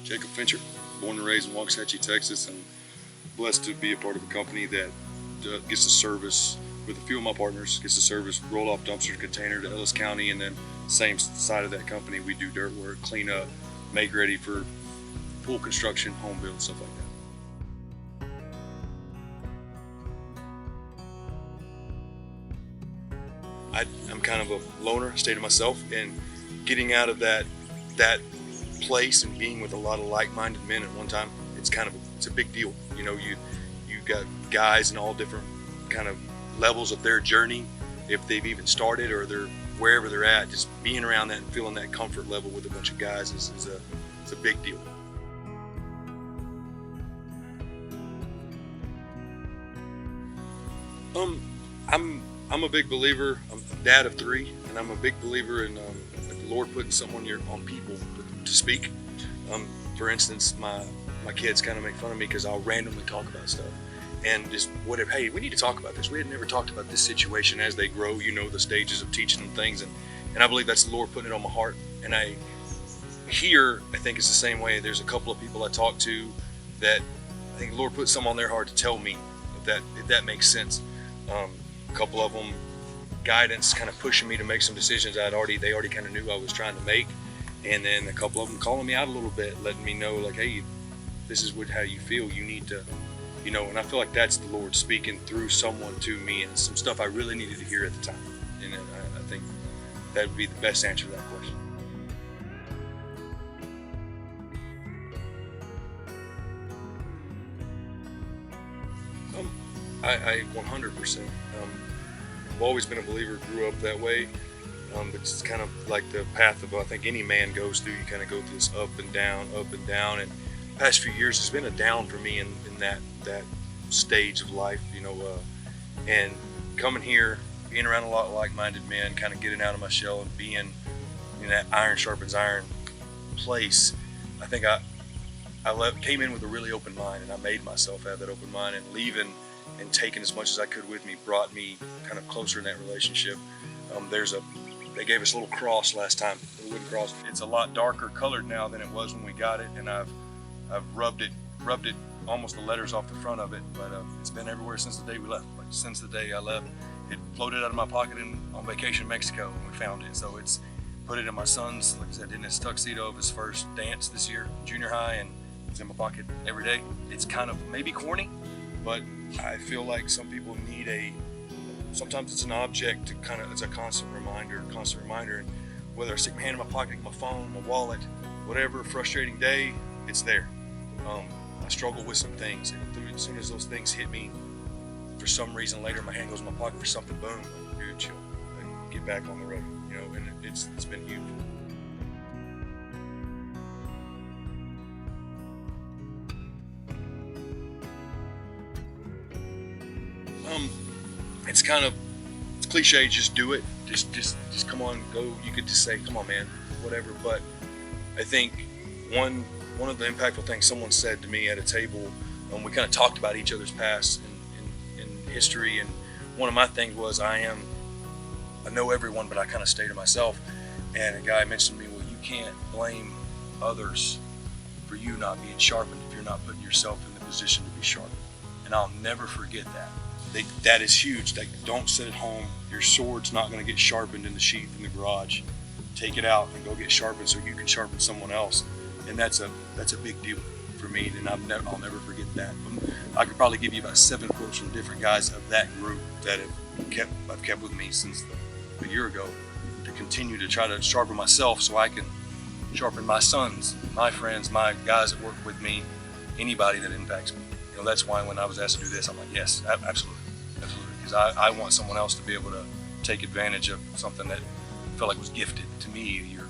Jacob Fincher, born and raised in Waxahachie, Texas, and blessed to be a part of a company that gets to service, with a few of my partners, gets to service roll-off dumpster container to Ellis County, and then same side of that company, we do dirt work, clean up, make ready for pool construction, home build, stuff like that. I'm kind of a loner, stay to myself, and getting out of that place and being with a lot of like-minded men at one time, it's a big deal. You know, you got guys in all different kind of levels of their journey, if they've even started or they're wherever they're at. Just being around that and feeling that comfort level with a bunch of guys is a big deal. I'm a big believer. I'm a dad of 3, and I'm a big believer in the Lord putting someone on people to speak. For instance, my kids kind of make fun of me because I'll randomly talk about stuff and just whatever. Hey, we need to talk about this. We had never talked about this situation. As they grow, you know, the stages of teaching them things, and I believe that's the Lord putting it on my heart. And I think it's the same way. There's a couple of people I talk to that I think the Lord put some on their heart to tell me, if that makes sense. A couple of them, guidance, kind of pushing me to make some decisions they already kind of knew I was trying to make, and then a couple of them calling me out a little bit, letting me know like, hey, this is how you feel. You need to, you know. And I feel like that's the Lord speaking through someone to me, and some stuff I really needed to hear at the time. And I think that would be the best answer to that question. I 100%. I've always been a believer, grew up that way. But it's kind of like the path of, I think, any man goes through. You kind of go through this up and down. And the past few years has been a down for me in that stage of life, you know. And coming here, being around a lot of like-minded men, kind of getting out of my shell and being in that iron sharpens iron place. I think I came in with a really open mind, and I made myself have that open mind, and leaving and taking as much as I could with me brought me kind of closer in that relationship. They gave us a little cross last time, a wooden cross. It's a lot darker colored now than it was when we got it, and I've rubbed it almost the letters off the front of it, but it's been everywhere since the day we left. Like, since the day I left, it floated out of my pocket on vacation in Mexico when we found it. So it's put it in my son's, like I said, in his tuxedo of his first dance this year, junior high, and it's in my pocket every day. It's kind of maybe corny, but I feel like some people need sometimes it's an object to it's a constant reminder, and whether I stick my hand in my pocket, my phone, my wallet, whatever frustrating day, it's there. I struggle with some things, and as soon as those things hit me, for some reason later my hand goes in my pocket for something, boom, like, dude, chill, like, get back on the road, you know. And it's been huge. It's cliche, just do it, just come on, go. You could just say, come on, man, whatever. But I think one of the impactful things someone said to me at a table, we kind of talked about each other's past in history, and one of my things was I know everyone, but I kind of stay to myself. And a guy mentioned to me, well, you can't blame others for you not being sharpened if you're not putting yourself in the position to be sharpened. And I'll never forget that. That is huge. Like, don't sit at home. Your sword's not going to get sharpened in the sheath in the garage. Take it out and go get sharpened so you can sharpen someone else. And that's a big deal for me, and I'll never forget that. I could probably give you about 7 quotes from different guys of that group that I've kept with me since a year ago, to continue to try to sharpen myself so I can sharpen my sons, my friends, my guys that work with me, anybody that impacts me. You know, that's why when I was asked to do this, I'm like, yes, absolutely. Because I want someone else to be able to take advantage of something that I felt like was gifted to me a year